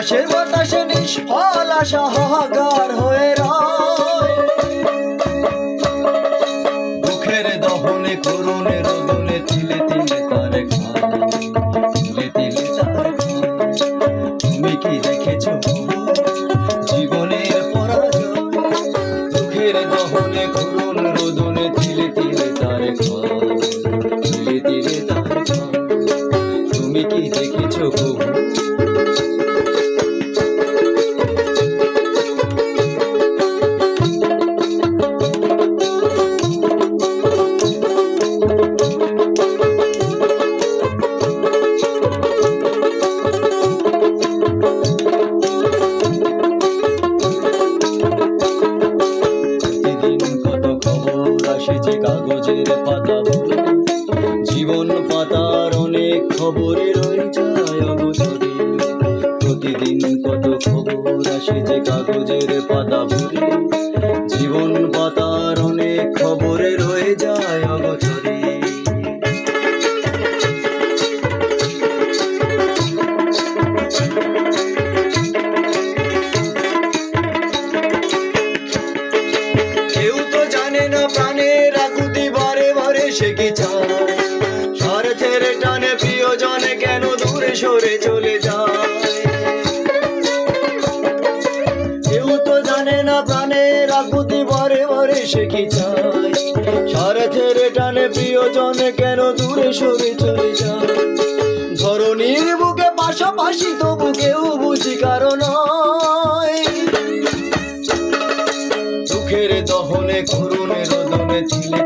আকাশের বাতাসে নিষ্ফল আশা হাহাকার হয়ে রয়। দুঃখের দহনে করুণে রোদনে তিলে তিলে তার ঘাম, তিলে তিলে তার ঘাম। তুমি কি দেখেছো জীবনের পরাজয়? দুঃখের দহনে করুণ রোদনে তিলে তিলে তার ঘাম, তিলে তিলে তার ঘাম। তুমি কি দেখেছো যে কাগজের পাতা ভরে, জীবন পাতার অনেক খবরে রয়ে যায় অবসরে। প্রতিদিন কত খবর আসে যে কাগজের পাতা ভরে, জীবন পাতার অনেক খবরে রয়ে যায় অবসরে। কেউ তো জানে না প্রাণের আকুতি বারে বারে সে কি চায়, স্বার্থের টানে প্রিয়জনে কেন দূরে সরে চলে যায়। কেউ তো জানে না প্রাণের আকুতি বারে বারে সে কি চায়, স্বার্থের টানে প্রিয়জনে কেন দূরে সরে চলে যায়। ধরণীর বুকে পাশাপাশি তবু কেউ বুঝি কারণ দুঃখের দহনে করুণে রোদনে তিলে